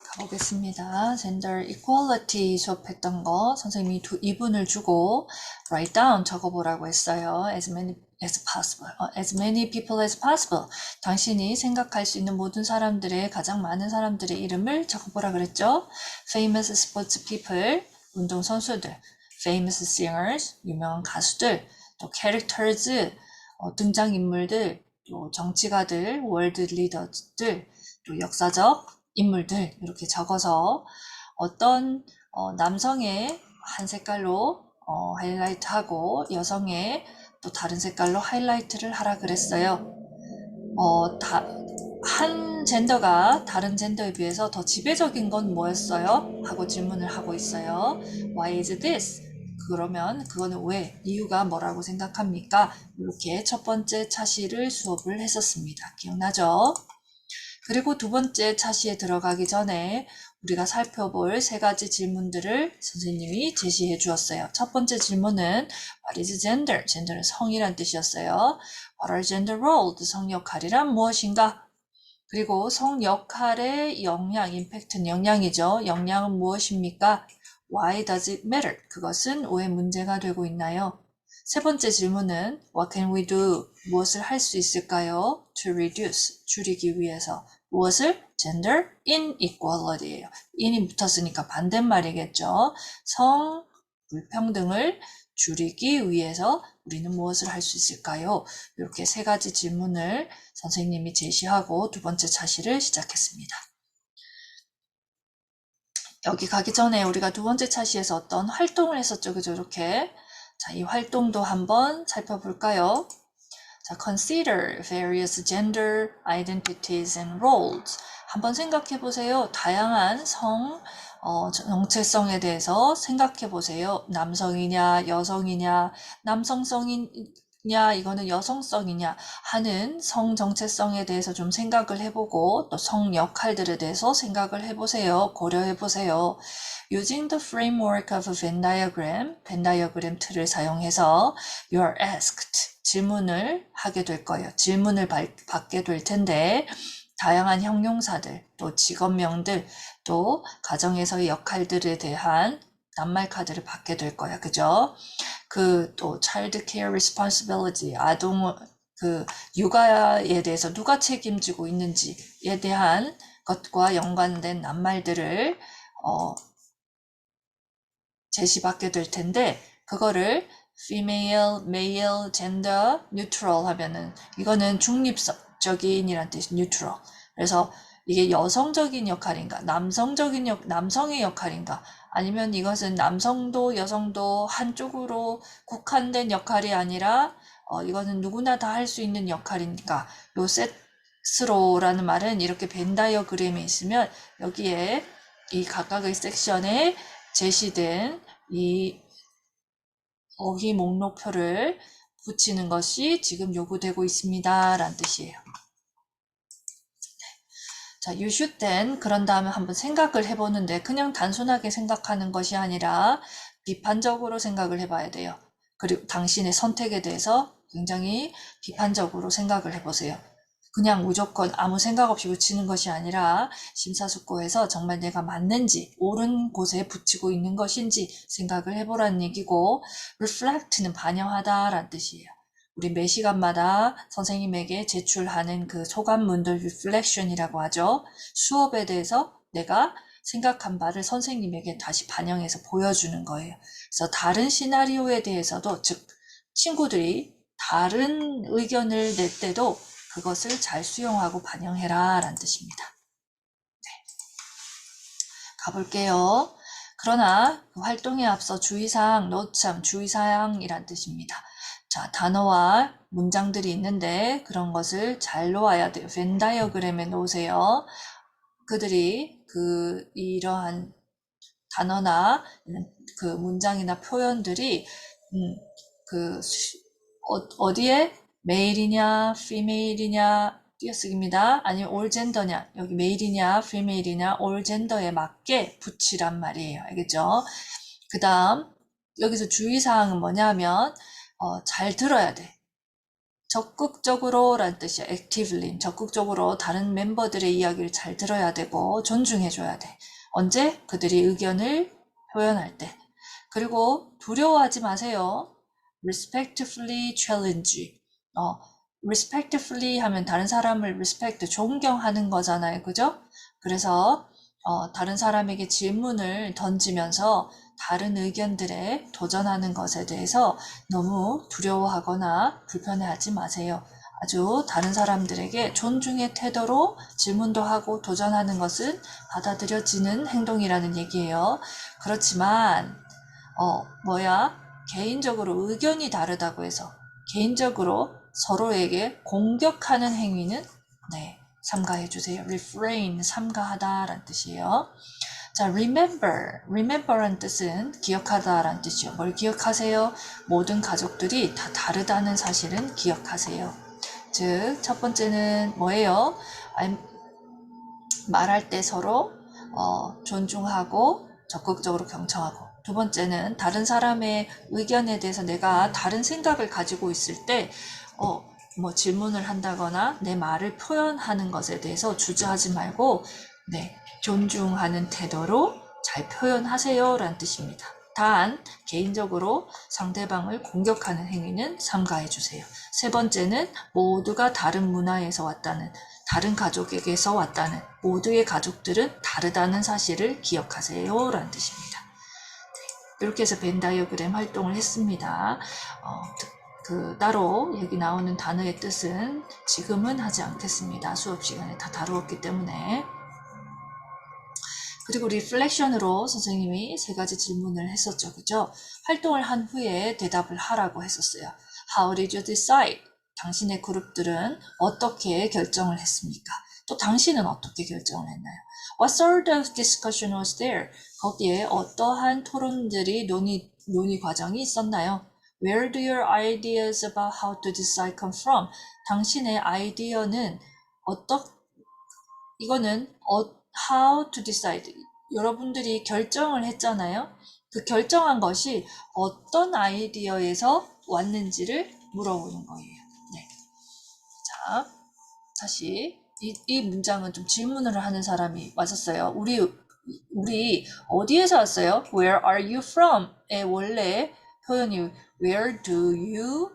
가보겠습니다. Gender Equality 수업했던 거 선생님이 2분을 주고 write down 적어보라고 했어요. As many as possible. As many people as possible. 당신이 생각할 수 있는 모든 사람들의 가장 많은 사람들의 이름을 적어보라 그랬죠. Famous sports people. 운동선수들. Famous singers. 유명한 가수들. 또 characters. 등장인물들. 또 정치가들. world leaders들. 또 역사적 인물들 이렇게 적어서 어떤 남성의 한 색깔로 하이라이트하고 여성의 또 다른 색깔로 하이라이트를 하라 그랬어요. 한 젠더가 다른 젠더에 비해서 더 지배적인 건 뭐였어요? 하고 질문을 하고 있어요. Why is this? 그러면 그거는 왜? 이유가 뭐라고 생각합니까? 이렇게 첫 번째 차시를 수업을 했었습니다. 기억나죠? 그리고 두 번째 차시에 들어가기 전에 우리가 살펴볼 세 가지 질문들을 선생님이 제시해 주었어요. 첫 번째 질문은 What is gender? gender는 성이란 뜻이었어요. What are gender roles? 성 역할이란 무엇인가? 그리고 성 역할의 영향, 임팩트는 영향이죠. 영향은 무엇입니까? Why does it matter? 그것은 왜 문제가 되고 있나요? 세 번째 질문은 What can we do? 무엇을 할 수 있을까요? To reduce, 줄이기 위해서. 무엇을? Gender inequality예요. in이 붙었으니까 반대말이겠죠. 성 불평등을 줄이기 위해서 우리는 무엇을 할 수 있을까요? 이렇게 세 가지 질문을 선생님이 제시하고 두 번째 차시를 시작했습니다. 여기 가기 전에 우리가 두 번째 차시에서 어떤 활동을 했었죠. 그죠? 이렇게. 자, 이 활동도 한번 살펴볼까요? 자, consider various gender identities and roles. 한번 생각해 보세요. 다양한 정체성에 대해서 생각해 보세요. 남성이냐, 여성이냐, 남성성이냐, 이거는 여성성이냐 하는 성 정체성에 대해서 좀 생각을 해보고 또 성 역할들에 대해서 생각을 해보세요. 고려해 보세요. Using the framework of a Venn diagram, 벤 다이어그램 틀을 사용해서 you are asked 질문을 하게 될 거예요. 질문을 받게 될 텐데 다양한 형용사들, 또 직업명들, 또 가정에서의 역할들에 대한 낱말 카드를 받게 될 거야. 그죠? 또 child care responsibility, 육아에 대해서 누가 책임지고 있는지에 대한 것과 연관된 낱말들을 제시받게 될 텐데 그거를 female, male, gender, neutral 하면은 이거는 중립적인이란 뜻이 neutral. 그래서 이게 여성적인 역할인가, 남성의 역할인가, 아니면 이것은 남성도 여성도 한쪽으로 국한된 역할이 아니라 이거는 누구나 다 할 수 있는 역할인가. 요 셋스로라는 말은 이렇게 벤 다이어그램에 있으면 여기에 이 각각의 섹션에 제시된 이 어휘 목록표를 붙이는 것이 지금 요구되고 있습니다. 라는 뜻이에요. 자, you should then 그런 다음에 한번 생각을 해보는데 그냥 단순하게 생각하는 것이 아니라 비판적으로 생각을 해봐야 돼요. 그리고 당신의 선택에 대해서 굉장히 비판적으로 생각을 해보세요. 그냥 무조건 아무 생각 없이 붙이는 것이 아니라 심사숙고해서 정말 내가 맞는지 옳은 곳에 붙이고 있는 것인지 생각을 해보라는 얘기고 reflect는 반영하다라는 뜻이에요. 우리 매 시간마다 선생님에게 제출하는 그 소감문들 reflection이라고 하죠. 수업에 대해서 내가 생각한 바를 선생님에게 다시 반영해서 보여주는 거예요. 그래서 다른 시나리오에 대해서도 즉 친구들이 다른 의견을 낼 때도 그것을 잘 수용하고 반영해라 라는 뜻입니다. 네. 가볼게요. 그러나 그 활동에 앞서 주의사항, 노트삼 주의사항이란 뜻입니다. 자, 단어와 문장들이 있는데 그런 것을 잘 놓아야 돼요. 벤 다이어그램에 놓으세요. 그들이 이러한 단어나 그 문장이나 표현들이 어디에 메일이냐, 피메일이냐, 띄어쓰기입니다. 아니면 올 젠더냐, 여기 메일이냐, 피메일이냐, 올 젠더에 맞게 붙이란 말이에요. 알겠죠? 그 다음, 여기서 주의사항은 뭐냐면, 잘 들어야 돼. 적극적으로 라는 뜻이야. actively. 적극적으로 다른 멤버들의 이야기를 잘 들어야 되고 존중해줘야 돼. 언제? 그들이 의견을 표현할 때. 그리고 두려워하지 마세요. respectfully challenge. respectfully 하면 다른 사람을 respect, 존경하는 거잖아요. 그죠? 그래서 다른 사람에게 질문을 던지면서 다른 의견들에 도전하는 것에 대해서 너무 두려워하거나 불편해하지 마세요. 아주 다른 사람들에게 존중의 태도로 질문도 하고 도전하는 것은 받아들여지는 행동이라는 얘기예요. 그렇지만 개인적으로 의견이 다르다고 해서 개인적으로 서로에게 공격하는 행위는 삼가해 주세요. refrain, 삼가하다라는 뜻이에요. 자, remember란 뜻은 기억하다라는 뜻이요. 뭘 기억하세요? 모든 가족들이 다 다르다는 사실은 기억하세요. 즉, 첫 번째는 뭐예요? 말할 때 서로 존중하고 적극적으로 경청하고, 두 번째는 다른 사람의 의견에 대해서 내가 다른 생각을 가지고 있을 때 질문을 한다거나 내 말을 표현하는 것에 대해서 주저하지 말고 존중하는 태도로 잘 표현하세요 라는 뜻입니다. 단 개인적으로 상대방을 공격하는 행위는 삼가해 주세요. 세 번째는 모두가 다른 문화에서 왔다는, 다른 가족에게서 왔다는, 모두의 가족들은 다르다는 사실을 기억하세요 라는 뜻입니다. 이렇게 해서 벤 다이어그램 활동을 했습니다. 따로 여기 나오는 단어의 뜻은 지금은 하지 않겠습니다. 수업 시간에 다 다루었기 때문에. 그리고 리플렉션으로 선생님이 3가지 질문을 했었죠. 그죠? 활동을 한 후에 대답을 하라고 했었어요. How did you decide? 당신의 그룹들은 어떻게 결정을 했습니까? 또 당신은 어떻게 결정을 했나요? What sort of discussion was there? 거기에 어떠한 토론들이 논의 과정이 있었나요? Where do your ideas about how to decide come from? 당신의 아이디어는 이거는 how to decide. 여러분들이 결정을 했잖아요. 그 결정한 것이 어떤 아이디어에서 왔는지를 물어보는 거예요. 네. 자, 다시 이 문장은 좀 질문을 하는 사람이 왔었어요. 우리 어디에서 왔어요? Where are you from?의 원래 표현이 Where do you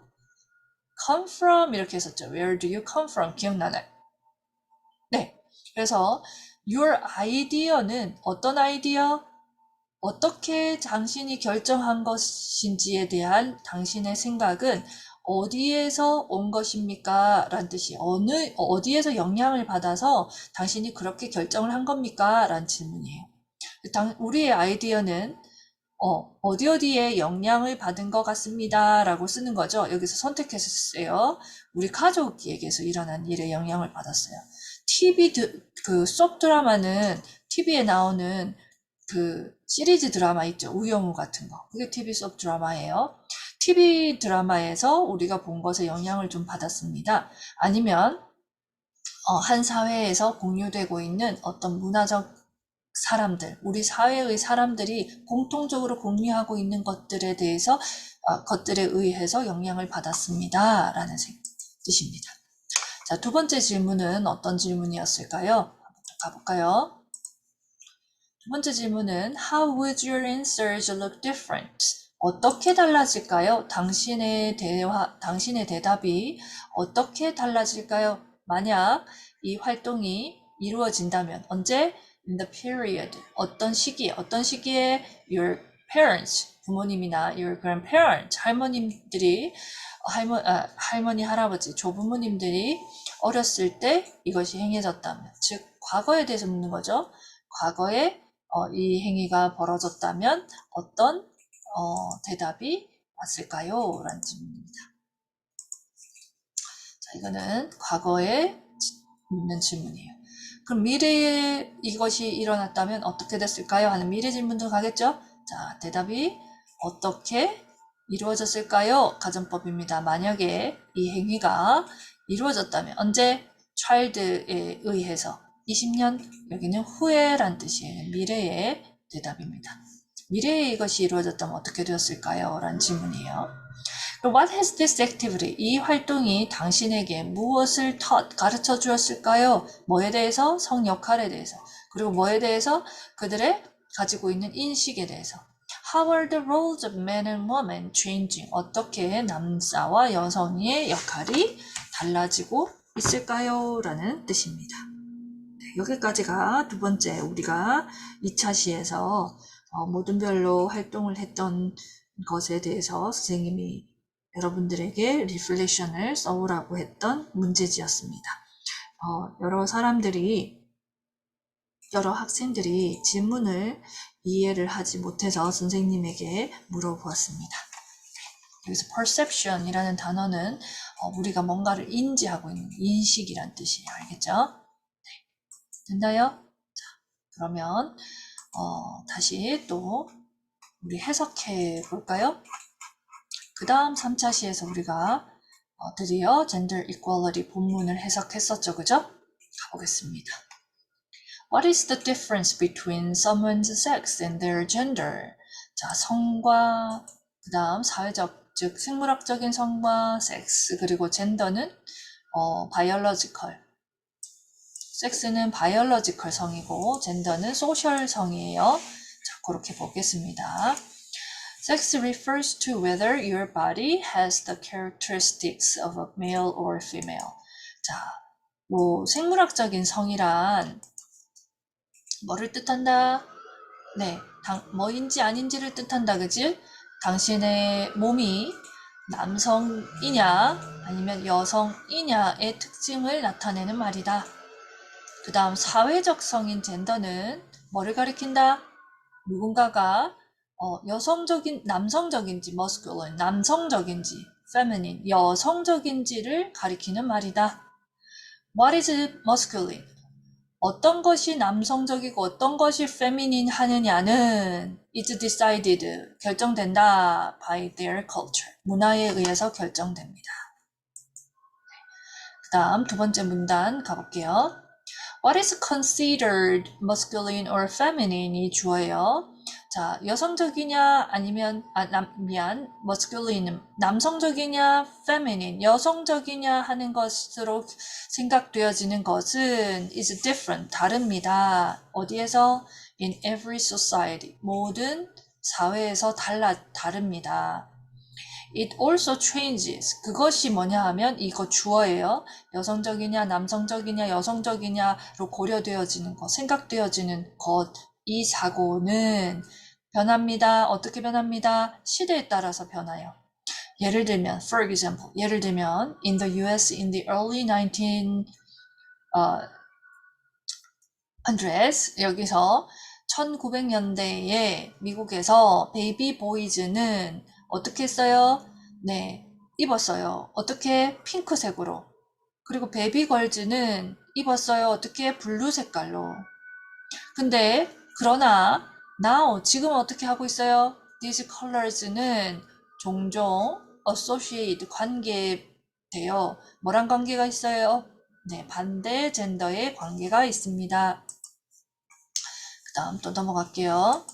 come from? 이렇게 했었죠. Where do you come from? 기억나나요? 네. 그래서 your idea는 어떤 아이디어? 어떻게 당신이 결정한 것인지에 대한 당신의 생각은 어디에서 온 것입니까? 라는 뜻이 어디에서 영향을 받아서 당신이 그렇게 결정을 한 겁니까? 라는 질문이에요. 우리의 아이디어는 어디에 영향을 받은 것 같습니다. 라고 쓰는 거죠. 여기서 선택해서 쓰세요. 우리 가족에게서 일어난 일에 영향을 받았어요. 수업 드라마는 TV에 나오는 시리즈 드라마 있죠. 우영우 같은 거. 그게 TV 수업 드라마예요. TV 드라마에서 우리가 본 것에 영향을 좀 받았습니다. 아니면 한 사회에서 공유되고 있는 어떤 문화적 사람들, 우리 사회의 사람들이 공통적으로 공유하고 있는 것들에 대해서 것들에 의해서 영향을 받았습니다. 라는 뜻입니다. 자, 두 번째 질문은 어떤 질문이었을까요? 가볼까요? 두 번째 질문은 How would your answers look different? 어떻게 달라질까요? 당신의 대답이 어떻게 달라질까요? 만약 이 활동이 이루어진다면 언제? In the period. 어떤 시기에 your parents, 부모님이나 your grandparents, 할머니, 할아버지, 조부모님들이 어렸을 때 이것이 행해졌다면, 즉 과거에 대해서 묻는 거죠. 과거에 이 행위가 벌어졌다면 어떤 대답이 왔을까요? 라는 질문입니다. 자, 이거는 과거에 묻는 질문이에요. 그럼 미래에 이것이 일어났다면 어떻게 됐을까요? 하는 미래 질문도 가겠죠? 자, 대답이 어떻게 이루어졌을까요? 가정법입니다. 만약에 이 행위가 이루어졌다면 언제? child에 의해서 20년, 여기는 후에란 뜻이에요. 미래의 대답입니다. 미래에 이것이 이루어졌다면 어떻게 되었을까요? 라는 질문이에요. What has this activity? 이 활동이 당신에게 무엇을 가르쳐 주었을까요? 뭐에 대해서? 성 역할에 대해서. 그리고 뭐에 대해서? 그들의 가지고 있는 인식에 대해서. How are the roles of men and women changing? 어떻게 남자와 여성의 역할이 달라지고 있을까요? 라는 뜻입니다. 네, 여기까지가 두 번째 우리가 2차 시에서 모든 별로 활동을 했던 것에 대해서 선생님이 여러분들에게 리플렉션을 써오라고 했던 문제지였습니다. 여러 학생들이 질문을 이해를 하지 못해서 선생님에게 물어보았습니다. 여기서 perception이라는 단어는 우리가 뭔가를 인지하고 있는 인식이란 뜻이에요. 알겠죠? 네. 됐나요? 자, 그러면 다시 또 우리 해석해 볼까요? 그 다음 3차 시에서 우리가 드디어 gender equality 본문을 해석했었죠. 그죠? 가보겠습니다. What is the difference between someone's sex and their gender? 자, 성과, 그 다음 사회적, 즉 생물학적인 성과, 섹스, 그리고 젠더는 biological. 섹스는 biological 성이고 젠더는 social 성이에요. 자, 그렇게 보겠습니다. Sex refers to whether your body has the characteristics of a male or female. 자, 생물학적인 성이란 뭐를 뜻한다? 네, 뭐인지 아닌지를 뜻한다, 그지? 당신의 몸이 남성이냐 아니면 여성이냐의 특징을 나타내는 말이다. 그 다음 사회적 성인 젠더는 뭐를 가리킨다? 누군가가 남성적인지 masculine, 남성적인지 feminine, 여성적인지를 가리키는 말이다. What is masculine? 어떤 것이 남성적이고 어떤 것이 feminine 하느냐는 is decided, 결정된다 by their culture, 문화에 의해서 결정됩니다. 그 다음 두 번째 문단 가볼게요. What is considered masculine or feminine? 이 주어예요. 자, 여성적이냐 아니면 masculine, 남성적이냐, feminine, 여성적이냐 하는 것으로 생각되어지는 것은 is different, 다릅니다. 어디에서? In every society, 모든 사회에서 다릅니다. It also changes. 그것이 뭐냐 하면 이거 주어예요. 여성적이냐, 남성적이냐, 여성적이냐로 고려되어지는 것, 생각되어지는 것, 이 사고는 변합니다. 어떻게 변합니다? 시대에 따라서 변해요. 예를 들면, for example, in the US in the early 1900s, 여기서 1900년대에 미국에서 베이비 보이즈는 어떻게 했어요? 네, 입었어요. 어떻게? 핑크색으로. 그리고 베이비 걸즈는 입었어요. 어떻게? 블루 색깔로. 근데 그러나 now 지금 어떻게 하고 있어요? These colors는 종종 associate 관계돼요. 뭐랑 관계가 있어요? 네, 반대 젠더의 관계가 있습니다. 그 다음 또 넘어갈게요.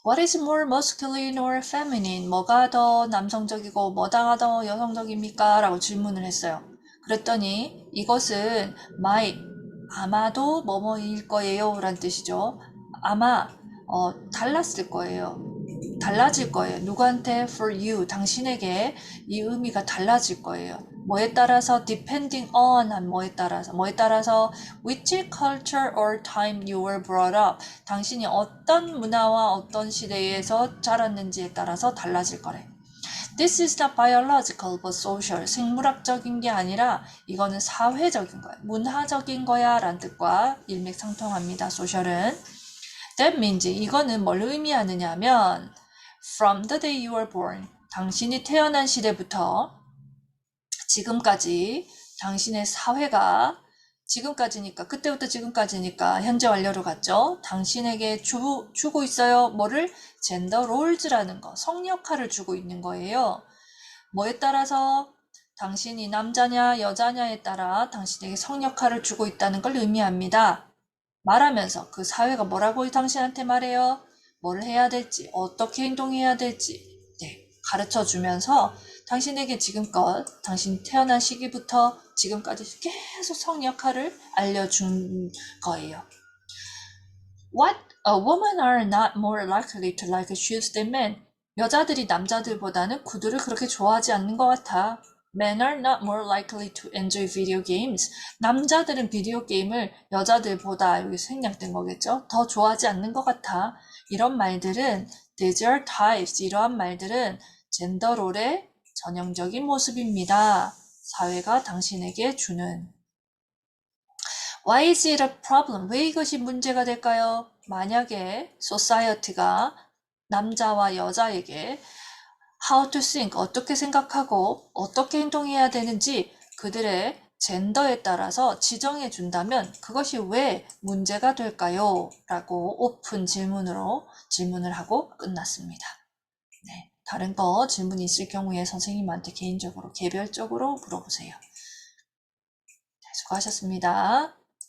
What is more masculine or feminine? 뭐가 더 남성적이고 뭐가 더 여성적입니까? 라고 질문을 했어요. 그랬더니 이것은 아마도 뭐뭐일 거예요 라는 뜻이죠. 아마 달랐을 거예요. 달라질 거예요. 누구한테? For you, 당신에게 이 의미가 달라질 거예요. 뭐에 따라서? Depending on 뭐에 따라서 which culture or time you were brought up, 당신이 어떤 문화와 어떤 시대에서 자랐는지에 따라서 달라질 거래. This is not biological but social. 생물학적인 게 아니라 이거는 사회적인 거야. 문화적인 거야 라는 뜻과 일맥상통합니다. social은. That means 이거는 뭘 의미하느냐 하면 From the day you were born, 당신이 태어난 시대부터 지금까지 당신의 사회가 지금까지니까 그때부터 지금까지니까 현재 완료로 갔죠. 당신에게 주고 있어요. 뭐를? 젠더 롤즈라는 거, 성 역할을 주고 있는 거예요. 뭐에 따라서? 당신이 남자냐 여자냐에 따라 당신에게 성 역할을 주고 있다는 걸 의미합니다. 말하면서 그 사회가 뭐라고 당신한테 말해요? 뭐를 해야 될지, 어떻게 행동해야 될지 네, 가르쳐 주면서 당신에게 지금껏 당신 태어난 시기부터 지금까지 계속 성 역할을 알려준 거예요. What? Women are not more likely to like shoes than men. 여자들이 남자들보다는 구두를 그렇게 좋아하지 않는 것 같아. Men are not more likely to enjoy video games. 남자들은 비디오 게임을 여자들보다 여기 생략된 거겠죠? 더 좋아하지 않는 것 같아. 이런 말들은 these are types. 이러한 말들은 젠더롤의 전형적인 모습입니다. 사회가 당신에게 주는 Why is it a problem? 왜 이것이 문제가 될까요? 만약에 society가 남자와 여자에게 how to think, 어떻게 생각하고 어떻게 행동해야 되는지 그들의 젠더에 따라서 지정해 준다면 그것이 왜 문제가 될까요? 라고 오픈 질문으로 질문을 하고 끝났습니다. 네, 다른 거 질문 있을 경우에 선생님한테 개인적으로 개별적으로 물어보세요. 네, 수고하셨습니다.